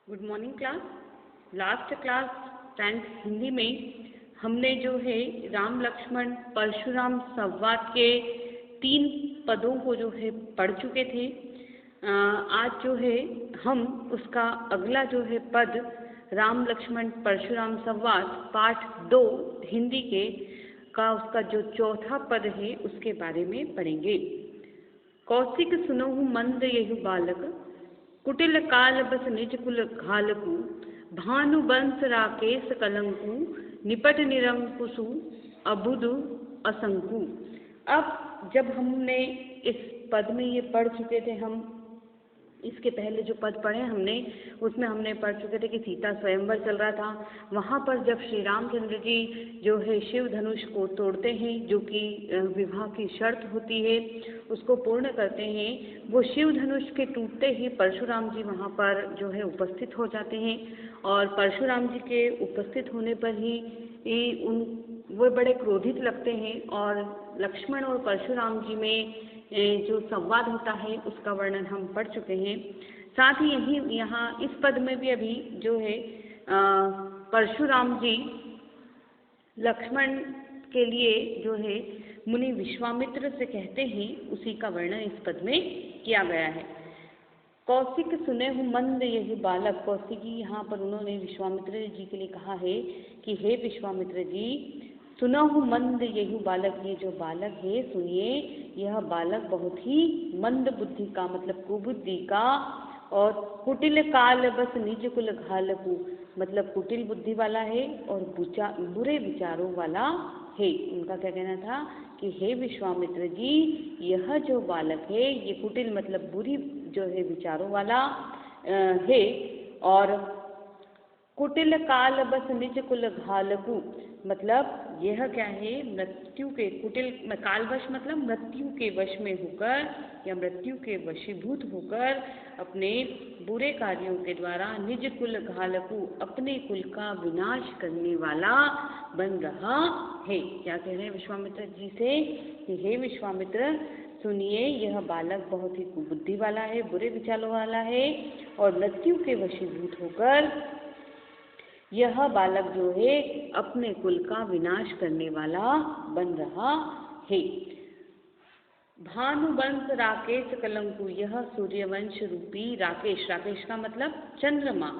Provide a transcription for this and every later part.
Good morning class. Last class 10th Hindi में हमने जो है राम लक्ष्मण परशुराम संवाद के 3 पदों को जो है पढ़ चुके थे। आज जो है हम उसका अगला जो है पद राम लक्ष्मण परशुराम संवाद पाठ 2 हिंदी के का उसका जो चौथा पद है उसके बारे में पढ़ेंगे। कौशिक सुनहु मंद यहु बालक, कुटिल काल बस निज कुल घालकु, भानु बंस राकेश कलंकु, निपट निरंकुशु अबुदु असंकु। अब जब हमने इस पद में ये पढ़ चुके थे, हम इसके पहले जो पद पढ़े हमने उसमें हमने पढ़ चुके थे कि सीता स्वयंवर चल रहा था। वहाँ पर जब श्री रामचंद्र जी जो है शिव धनुष को तोड़ते हैं, जो कि विवाह की शर्त होती है, उसको पूर्ण करते हैं। वो शिव धनुष के टूटते ही परशुराम जी वहाँ पर जो है उपस्थित हो जाते हैं और परशुराम जी के उपस्थित होने पर ही वो बड़े क्रोधित लगते हैं और लक्ष्मण और परशुराम जी में जो संवाद होता है उसका वर्णन हम पढ़ चुके हैं। साथ ही यही यहाँ इस पद में भी अभी जो है परशुराम जी लक्ष्मण के लिए जो है मुनि विश्वामित्र से कहते हैं, उसी का वर्णन इस पद में किया गया है। कौशिक सुनेहु मंद यही बालक, कौशिकी यहाँ पर उन्होंने विश्वामित्र जी के लिए कहा है कि हे विश्वामित्र जी, सुनहु मंद यही बालक, ये जो बालक है सुनिए, यह बालक बहुत ही मंद बुद्धि का मतलब कुबुद्धि का, और कुटिल काल बस निज कुल घालकु, मतलब कुटिल बुद्धि वाला है और बुरे विचारों वाला है। उनका क्या कहना था कि हे विश्वामित्र जी, यह जो बालक है ये कुटिल मतलब बुरी जो है विचारों वाला है, और कुटिल काल बस निज कुल घालकु, मतलब यह क्या है, मृत्यु के कुटिल कालवश मतलब मृत्यु के वश में होकर या मृत्यु के वशीभूत होकर अपने बुरे कार्यों के द्वारा निज कुल घालकु, अपने कुल का विनाश करने वाला बन रहा है। क्या कह रहे हैं विश्वामित्र जी से कि हे विश्वामित्र सुनिए, यह बालक बहुत ही कुबुद्धि वाला है, बुरे विचारों वाला है और मृत्यु के वशीभूत होकर यह बालक जो है अपने कुल का विनाश करने वाला बन रहा है। भानुवंश राकेश कलंकु, यह सूर्यवंश रूपी राकेश, राकेश का मतलब चंद्रमा,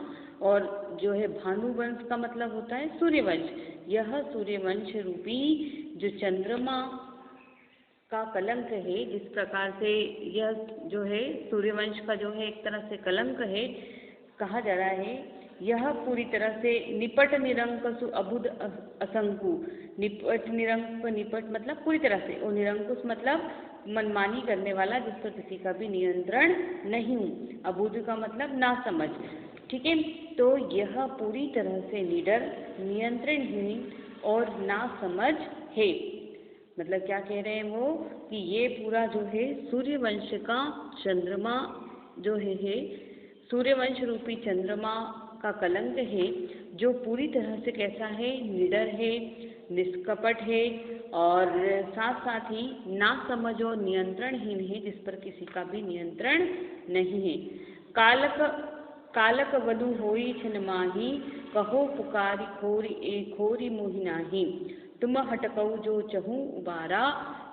और जो है भानुवंश का मतलब होता है सूर्यवंश। यह सूर्यवंश रूपी जो चंद्रमा का कलंक है, जिस प्रकार से यह जो है सूर्यवंश का जो है एक तरह से कलंक है, कहा जा रहा है यह पूरी तरह से निपट निरंकुश अबुद असंकु, निपट निपट मतलब पूरी तरह से, और निरंकुश मतलब मनमानी करने वाला, जिस पर किसी का भी नियंत्रण नहीं, अबुद का मतलब ना समझ। ठीक है, तो यह पूरी तरह से निडर, नियंत्रणहीन और ना समझ है। मतलब क्या कह रहे हैं वो कि ये पूरा जो है सूर्यवंश का चंद्रमा जो है सूर्यवंश रूपी चंद्रमा का कलंक है, जो पूरी तरह से कैसा है, निडर है, निष्कपट है और साथ साथ ही नासमझ और नियंत्रणहीन है, जिस पर किसी का भी नियंत्रण नहीं है। कालक वधु होई छिन माही, कहो पुकारी खोरी मोहि नाही, तुम हटकऊ जो चहु उबारा,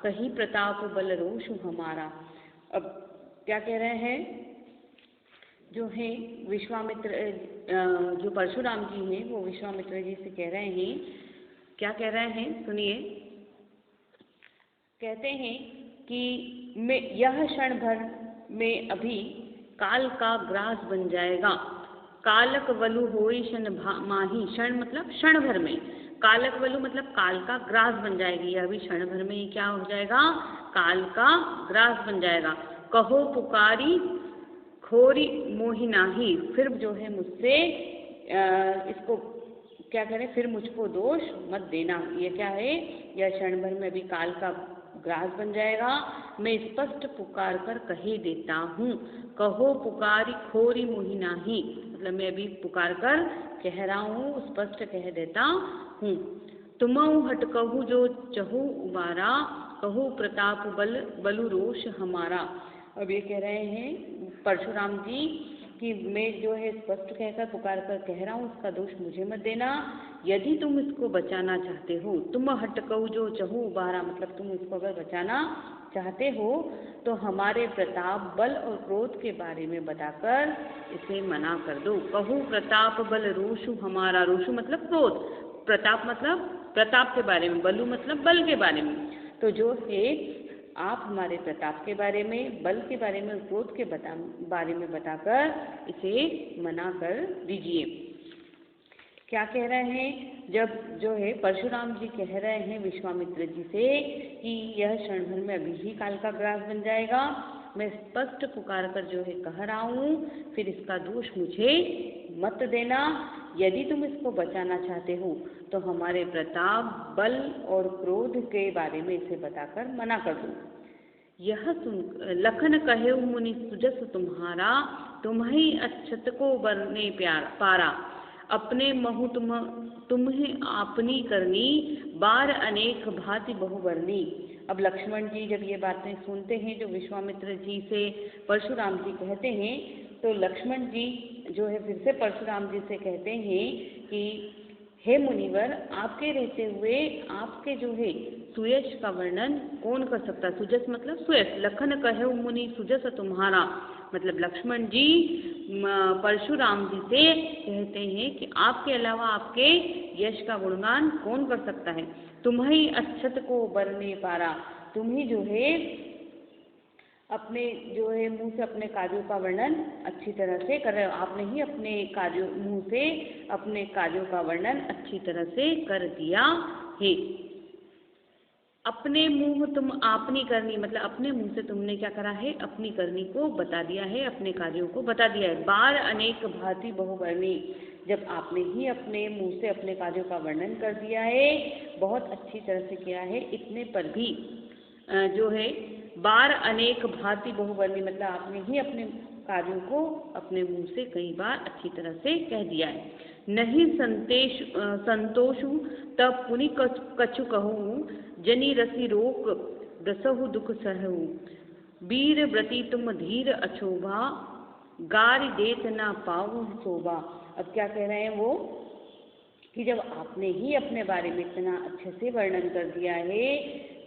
कही प्रताप बल रोषु हमारा। अब क्या कह रहे हैं जो है विश्वामित्र, जो परशुराम जी हैं वो विश्वामित्र जी से कह रहे हैं, क्या कह रहे हैं सुनिए। कहते हैं कि मैं यह क्षण भर में अभी काल का ग्रास बन जाएगा, कालक वलु होई शन माही, क्षण मतलब क्षण भर में, कालक वलु मतलब काल का ग्रास बन जाएगी, यह भी क्षण भर में ही क्या हो जाएगा, काल का ग्रास बन जाएगा। कहो पुकारी खोरी मोहि नाही, फिर जो है मुझसे इसको क्या करें, फिर मुझको दोष मत देना। ये क्या है, यह क्षण भर में अभी काल का ग्रास बन जाएगा, मैं स्पष्ट पुकार कर कह देता हूँ। कहो पुकारी खोरी मोहि नाही, मतलब मैं अभी पुकार कर कह रहा हूँ, स्पष्ट कह देता हूँ। तुमऊ हटकहु जो चहु उबारा, कहो प्रताप बलु रोष हमारा। अब ये कह रहे हैं परशुराम जी कि मैं जो है स्पष्ट कहकर पुकार कर कह रहा हूँ, उसका दोष मुझे मत देना। यदि तुम इसको बचाना चाहते हो, तुम हटकऊ जो चहु उबारा, मतलब तुम इसको अगर बचाना चाहते हो तो हमारे प्रताप, बल और क्रोध के बारे में बताकर इसे मना कर दो। कहू प्रताप बल रोषु हमारा, रोषु मतलब क्रोध, प्रताप मतलब प्रताप के बारे में, बलु मतलब बल के बारे में। तो जो है आप हमारे प्रताप के बारे में, बल के बारे में, क्रोध के बारे में बताकर इसे मना कर दीजिए। क्या कह रहे हैं, जब जो है परशुराम जी कह रहे हैं विश्वामित्र जी से कि यह क्षण भर में अभी ही काल का ग्रास बन जाएगा, मैं स्पष्ट पुकार कर जो है कह रहा हूँ, फिर इसका दोष मुझे मत देना। यदि तुम इसको बचाना चाहते हो तो हमारे प्रताप, बल और क्रोध के बारे में इसे बताकर मना कर दो। यह सुन लखन कहे मुनि सुजस तुम्हारा, तुम्हें अक्षत को बरने पारा, अपने महु तुम्हें आपनी करनी, बार अनेक भांति बहुबरनी। अब लक्ष्मण जी जब ये बातें सुनते हैं जो विश्वामित्र जी से परशुराम जी कहते हैं, तो लक्ष्मण जी जो है फिर से परशुराम जी से कहते हैं कि हे मुनिवर, आपके रहते हुए आपके जो है सुयश का वर्णन कौन कर सकता। सुजस मतलब सुयश, लखन कहे मुनि सुजस तुम्हारा, मतलब लक्ष्मण जी परशुराम जी से कहते हैं कि आपके अलावा आपके यश का गुणगान कौन कर सकता है। तुम्हें अक्षत को बरने पारा, तुम ही जो है अपने जो है मुंह से अपने कार्यों का वर्णन अच्छी तरह से कर रहे हो। आपने ही अपने कार्यों मुंह से अपने कार्यों का वर्णन अच्छी तरह से कर दिया है। अपने मुंह तुम आपनी करनी, मतलब अपने मुंह से तुमने क्या करा है, अपनी करनी को बता दिया है, अपने कार्यों को बता दिया है। बार अनेक भांति बहुवर्णी, जब आपने ही अपने मुंह से अपने कार्यों का वर्णन कर दिया है, बहुत अच्छी तरह से किया है, इतने पर भी जो है बार अनेक भांति बहुवर्णी, मतलब आपने ही अपने कार्यों को अपने मुंह से कई बार अच्छी तरह से कह दिया है। नहीं संतोषु तब पुनि कछु कहूँ, जनी रसी रोक दसहु दुख सहु, वीर व्रति तुम धीर अछोभा, गारि देत न पाऊँ शोभा। अब क्या कह रहे हैं वो कि जब आपने ही अपने बारे में इतना अच्छे से वर्णन कर दिया है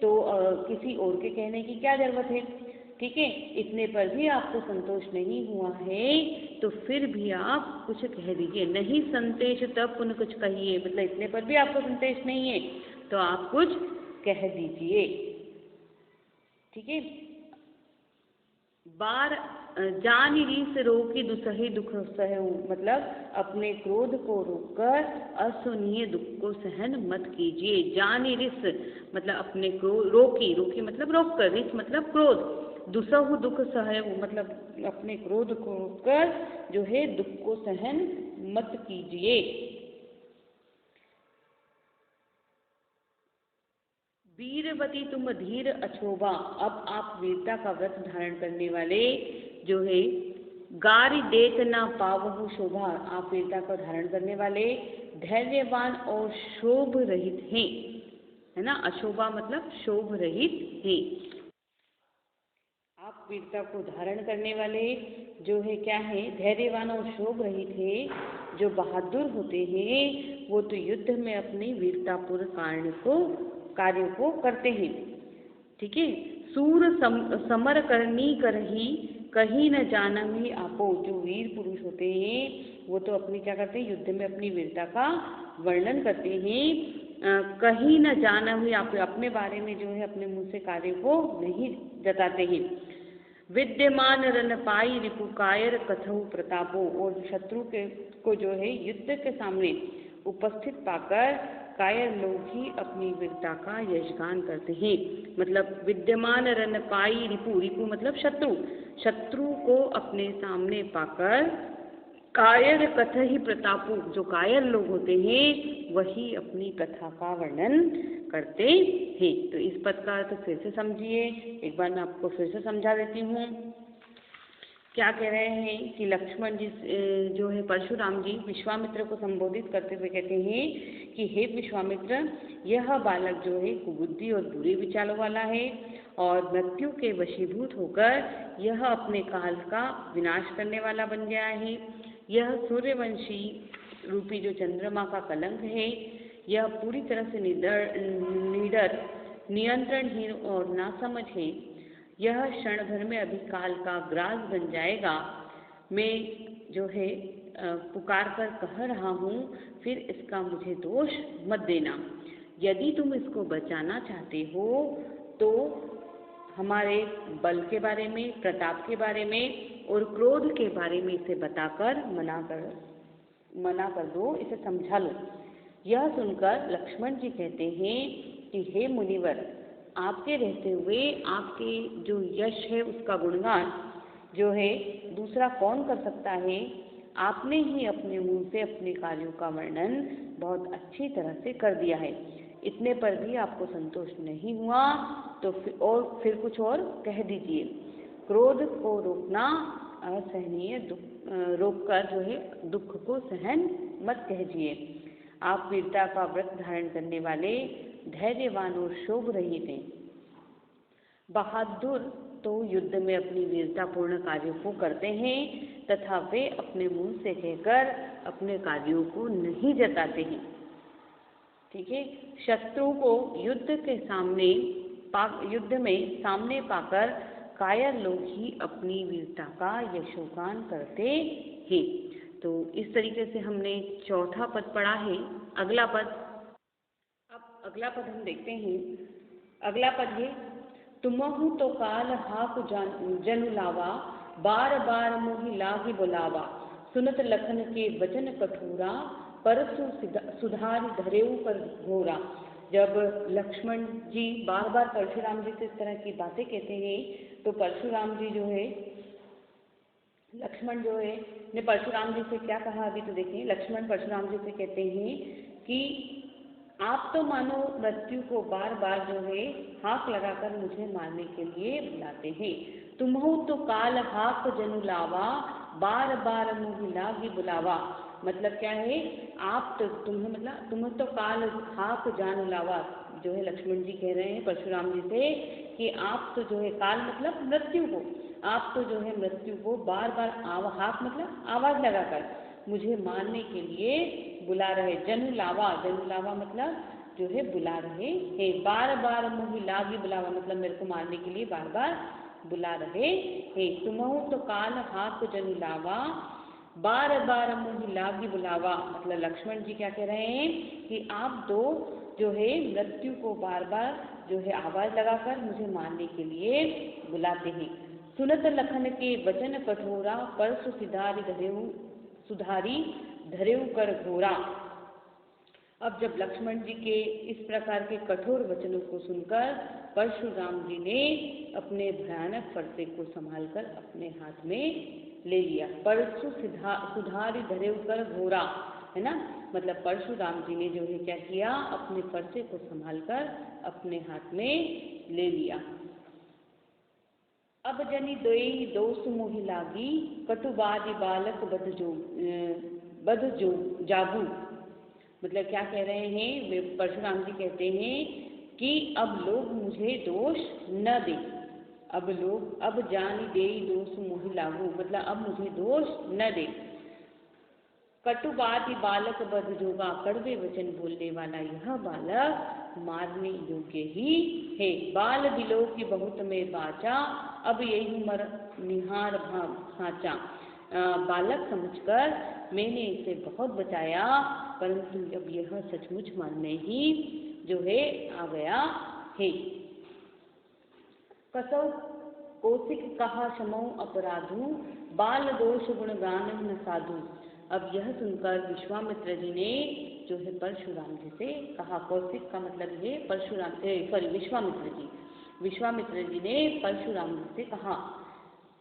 तो किसी और के कहने की क्या जरूरत है, ठीक है। इतने पर भी आपको संतोष नहीं हुआ है तो फिर भी आप कुछ कह दीजिए। नहीं संतोष तब पुनः कुछ कहिए, मतलब इतने पर भी आपको संतोष नहीं है तो आप कुछ कह दीजिए, ठीक है। बार जान रीस रोकी दुसही दुख सहु, मतलब अपने क्रोध को रोककर असहनीय दुख को सहन मत कीजिए। जान रिस मतलब अपने क्रोध, रोकी मतलब रोक कर, रिस मतलब क्रोध, दुसहु दुख सहु मतलब अपने क्रोध को रोककर जो है दुख को सहन मत कीजिए। वीरवती तुम धीर अछोभा, अब आप वीरता का व्रत धारण करने वाले जो है, गारि देत ना पावहु शोभा, आप वीरता को धारण करने वाले धैर्यवान और शोभ रहित हैं, है ना। अशोभा मतलब शोभ रहित है। आप वीरता को धारण करने वाले जो है क्या है, धैर्यवान और शोभ रहित है। जो बहादुर होते हैं वो तो युद्ध में अपनी वीरतापूर्ण कार्य को करते हैं, ठीक है। सूर समर करनी करही, कहीं न जानही आपो, जो वीर पुरुष होते हैं वो तो अपनी क्या करते हैं, युद्ध में अपनी वीरता का वर्णन करते हैं। कहीं न जानही आप, अपने बारे में जो है अपने मुंह से कार्य को नहीं जताते हैं। विद्यमान रन पाई रिपु कायर कथऊ प्रतापो, और शत्रु के को जो है युद्ध के सामने उपस्थित पाकर कायर लोग ही अपनी वीरता का यशगान करते हैं। मतलब विद्यमान रन पाई रिपु, रिपु मतलब शत्रु को अपने सामने पाकर कायर कथ ही प्रतापु, जो कायर लोग होते हैं वही अपनी कथा का वर्णन करते हैं। तो इस पद का अर्थ फिर से समझिए, एक बार मैं आपको फिर से समझा देती हूँ। क्या कह रहे हैं कि लक्ष्मण जी जो है परशुराम जी विश्वामित्र को संबोधित करते हुए कहते हैं कि हे विश्वामित्र, यह बालक जो है कुबुद्धि और बुरे विचारों वाला है और मृत्यु के वशीभूत होकर यह अपने काल का विनाश करने वाला बन गया है। यह सूर्यवंशी रूपी जो चंद्रमा का कलंक है, यह पूरी तरह से निडर, नियंत्रणहीन और नासमझ है। यह क्षण भर में अभी काल का ग्रास बन जाएगा। मैं जो है पुकार कर कह रहा हूँ, फिर इसका मुझे दोष मत देना। यदि तुम इसको बचाना चाहते हो तो हमारे बल के बारे में, प्रताप के बारे में और क्रोध के बारे में इसे बताकर मना कर दो, इसे समझा लो। यह सुनकर लक्ष्मण जी कहते हैं कि हे मुनिवर, आपके रहते हुए आपके जो यश है उसका गुणगान जो है दूसरा कौन कर सकता है। आपने ही अपने मुंह से अपने कार्यों का वर्णन बहुत अच्छी तरह से कर दिया है। इतने पर भी आपको संतोष नहीं हुआ तो फिर कुछ और कह दीजिए। क्रोध को रोकना असहनीय, रोककर जो है दुख को सहन मत कीजिए। आप वीरता का व्रत धारण करने वाले धैर्यवान और शोभ रहित हैं। बहादुर तो युद्ध में अपनी वीरतापूर्ण कार्यों को करते हैं तथा वे अपने मुंह से कहकर अपने कार्यों को नहीं जताते हैं। ठीक है, शत्रु को युद्ध में सामने पाकर कायर लोग ही अपनी वीरता का यशोगान करते हैं। तो इस तरीके से हमने चौथा पद पढ़ा है। अगला पद हम देखते हैं। अगला पद है, तुमहु तो काल हाकु जनु लावा, बार बार मोहि लागी बुलावा, सुनत लखन के वचन कठोरा, परसु सुधारि धरेउ पर घोरा। जब लक्ष्मण जी बार बार परशुराम जी से इस तरह की बातें कहते हैं तो परशुराम जी जो है, लक्ष्मण जो है ने परशुराम जी से क्या कहा, अभी तो देखिए। लक्ष्मण परशुराम जी से कहते हैं कि आप तो मानो मृत्यु को बार बार जो है हाक लगाकर मुझे मारने के लिए बुलाते हैं। तुम्हु तो काल हाक जनु लावा, बार बार मुहि लागी बुलावा। मतलब क्या है, आप तो तुम्हें तो काल हाक जानु लावा, जो है लक्ष्मण जी कह रहे हैं परशुराम जी से कि आप तो जो है काल मतलब मृत्यु को, आप तो जो है मृत्यु को बार बार हाक मतलब आवाज लगाकर मुझे मारने के लिए बुला रहे। जनु लावा मतलब जो है बुला रहे हैं। बार बार मुहि लागी बुलावा मतलब मेरे को मारने के लिए बार बार बुला रहे हैं। तुमहु तो काल हाक जनु लावा, बार बार मुहि लागी बुलावा मतलब लक्ष्मण जी क्या कह रहे हैं कि आप दो जो है मृत्यु को बार बार जो है आवाज लगाकर मुझे मारने के लिए बुलाते हैं। सुनत लखन के वचन कठोरा, परसु सुधारी धरेउ कर घोरा। अब जब लक्ष्मण जी के इस प्रकार के कठोर वचनों को सुनकर परशुराम जी ने अपने भयानक फरसे को संभालकर अपने हाथ में ले लिया। परसु सुधारी धरेउ कर घोरा, है ना, मतलब परशुराम जी ने जो है क्या किया, अपने फरसे को संभालकर अपने हाथ में ले लिया। अब जनि दोई दोष मोहि लागी, कटुबादि बालक बध जो जागू। मतलब क्या कह रहे हैं, परशुराम जी कहते हैं कि अब लोग मुझे दोष न दे, अब जानि देई दोष मोहि लागू, मतलब अब मुझे दोष न दे। कटुबादि बालक बध जोगा, कड़वे वचन बोलने वाला यह बालक मारने योग्य ही है। बाल बिलो की बहुत में बाचा, अब यही मर निहार भाव साचा। बालक समझकर मैंने इसे बहुत बचाया, परंतु अब यह सचमुच मारने ही जो है आ गया है। कसौ कौशिक कहा क्षमौ अपराधु, बाल दोष गुणगान न साधु। अब यह सुनकर विश्वामित्र जी ने जो है परशुराम जी से कहा, कौशिक का मतलब है विश्वामित्र जी ने परशुराम जी से कहा,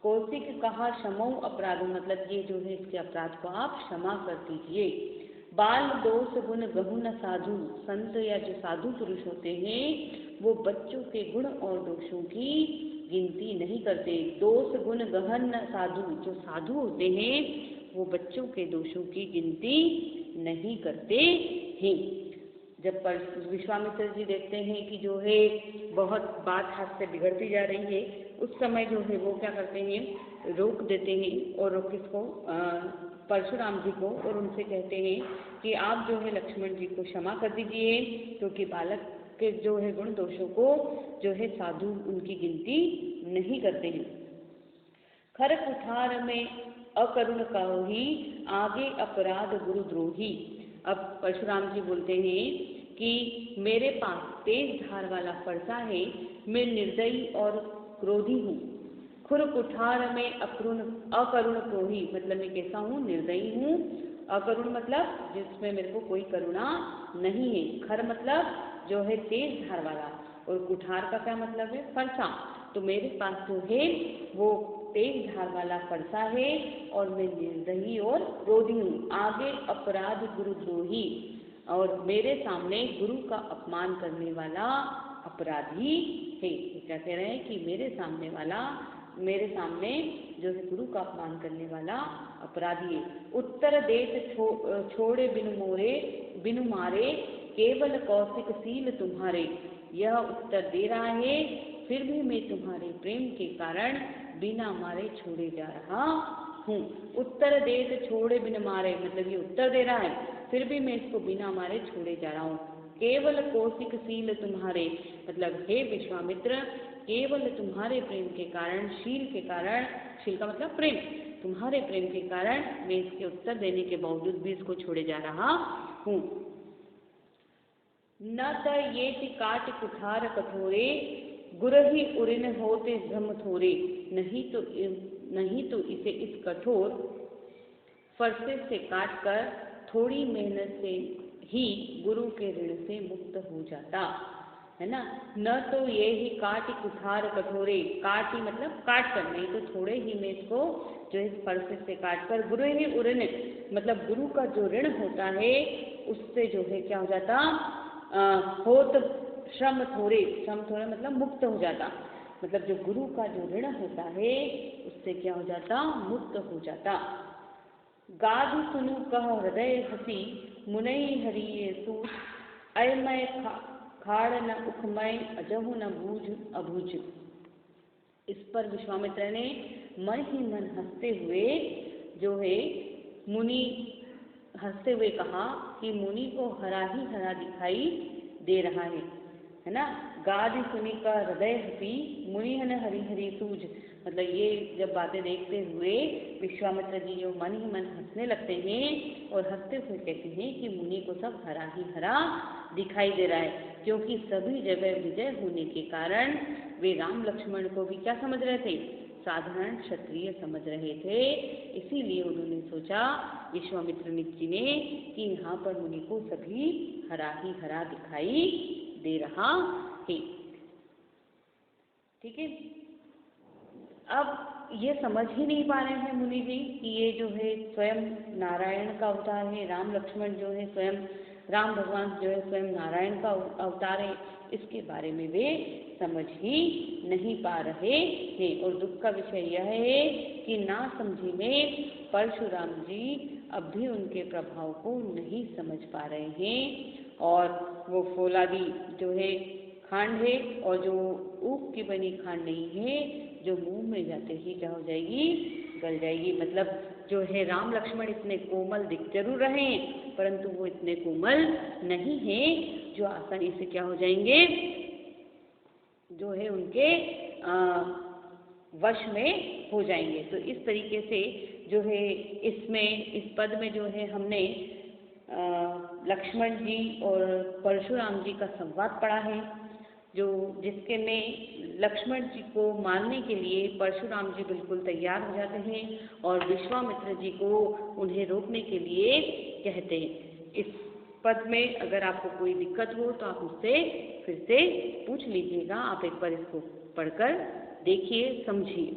कौशिक कहा क्षमौ अपराधु मतलब ये जो है इसके अपराध को आप क्षमा कर दीजिए। बाल दोष गुण गहु न साधु, संत या जो साधु पुरुष होते हैं वो बच्चों के गुण और दोषों की गिनती नहीं करते। दोष गुण गहन न साधु, जो साधु होते हैं वो बच्चों के दोषों की गिनती नहीं करते हैं। जब विश्वामित्र जी देखते हैं कि जो है बहुत बात हाथ से बिगड़ती जा रही है, उस समय जो है वो क्या करते हैं, रोक देते हैं और किसको, परशुराम जी को, और उनसे कहते हैं कि आप जो है लक्ष्मण जी को क्षमा कर दीजिए, क्योंकि बालक के जो है गुण दोषों को जो है साधु उनकी गिनती नहीं करते हैं। खर कुठार में अकरुण कहोही, आगे अपराध गुरुद्रोही। अब परशुराम जी बोलते हैं कि मेरे पास तेज धार वाला फरसा है, मैं निर्दयी और क्रोधी हूँ। खुर कुठार में अकरुण क्रोही, मतलब मैं कैसा हूँ, निर्दयी हूँ। अकरुण मतलब जिसमें मेरे को कोई करुणा नहीं है। खर मतलब जो है तेज धार वाला, और कुठार का क्या मतलब है, फरसा। तो मेरे पास जो है वो तेज धार वाला फरसा है और मैं निर्दयी और क्रोधी हूँ। आगे अपराध गुरुद्रोही, और मेरे सामने गुरु का अपमान करने वाला अपराधी है। क्या कह रहे हैं कि मेरे सामने जो है गुरु का अपमान करने वाला अपराधी है। उत्तर देश छोड़े बिनु मारे, केवल कौशिक सील तुम्हारे। यह उत्तर दे रहा है, फिर भी मैं तुम्हारे प्रेम के कारण बिना मारे छोड़े जा रहा हूँ। उत्तर देश छोड़े बिन मारे, मतलब ये उत्तर दे रहा है, फिर भी मैं इसको बिना मारे छोड़े जा रहा हूँ। केवल कौशिक सील तुम्हारे, मतलब हे विश्वामित्र, केवल तुम्हारे प्रेम के कारण, शील के कारण, शील का मतलब प्रेम, तुम्हारे प्रेम के कारण मैं इसके उत्तर देने के बावजूद भी इसको छोड़े जा रहा हूँ। न त ये काट कुठार कठोरे, गुरहि उरिन होते भ्रम थोरे। नहीं तो इसे इस कठोर फरसे से काट कर थोड़ी मेहनत से ही गुरु के ऋण से मुक्त हो जाता है ना। न तो ये ही काट कुठार कठोरे, काट ही मतलब काट कर, नहीं तो थोड़े ही में इसको जो है फरसे से काट कर, गुरु ही उऋण, मतलब गुरु का जो ऋण होता है उससे जो है क्या हो जाता, होत श्रम थोड़े मतलब मुक्त हो जाता, मतलब जो गुरु का जो ऋण होता है उससे क्या हो जाता, मुक्त हो जाता। गाधु सुनु कह हृदय हसी, मुनई हरिये सूत, अयमय खाड़ न उखमय, अजहु न बूझ अबूझ। इस पर विश्वामित्र ने मन ही मन हंसते हुए जो है मुनि हंसते हुए कहा कि मुनि को हरा ही हरा दिखाई दे रहा है ना। गाधि सुनी का हृदय हसी, मुनि हन हरि हरि सूझ, मतलब ये जब बातें देखते हुए विश्वामित्र जी जो मन ही मन हंसने लगते हैं और हंसते हुए कहते हैं कि मुनि को सब हरा ही हरा दिखाई दे रहा है, क्योंकि सभी जगह विजय होने के कारण वे राम लक्ष्मण को भी क्या समझ रहे थे, साधारण क्षत्रिय समझ रहे थे। इसीलिए उन्होंने सोचा विश्वामित्र जी ने कि यहाँ पर मुनि को सभी हरा ही हरा दिखाई दे रहा है। ठीक है, अब ये समझ ही नहीं पा रहे हैं मुनि जी कि ये जो है स्वयं नारायण का अवतार है, राम लक्ष्मण जो है स्वयं राम भगवान जो है स्वयं नारायण का अवतार है, इसके बारे में वे समझ ही नहीं पा रहे हैं। और दुख का विषय यह है कि ना समझी में परशुराम जी अब भी उनके प्रभाव को नहीं समझ पा रहे हैं, और वो फौलादी जो है खांड है और जो ऊख की बनी खांड नहीं है, जो मुंह में जाते ही क्या हो जाएगी, गल जाएगी। मतलब जो है राम लक्ष्मण इतने कोमल दिख जरूर रहे हैं, परंतु वो इतने कोमल नहीं हैं जो आसानी से क्या हो जाएंगे, जो है उनके वश में हो जाएंगे। तो इस तरीके से जो है इस पद में जो है हमने लक्ष्मण जी और परशुराम जी का संवाद पढ़ा है, जिसके में लक्ष्मण जी को मारने के लिए परशुराम जी बिल्कुल तैयार हो जाते हैं और विश्वामित्र जी को उन्हें रोकने के लिए कहते हैं। इस पद में अगर आपको कोई दिक्कत हो तो आप मुझसे फिर से पूछ लीजिएगा, आप एक बार इसको पढ़कर देखिए, समझिए।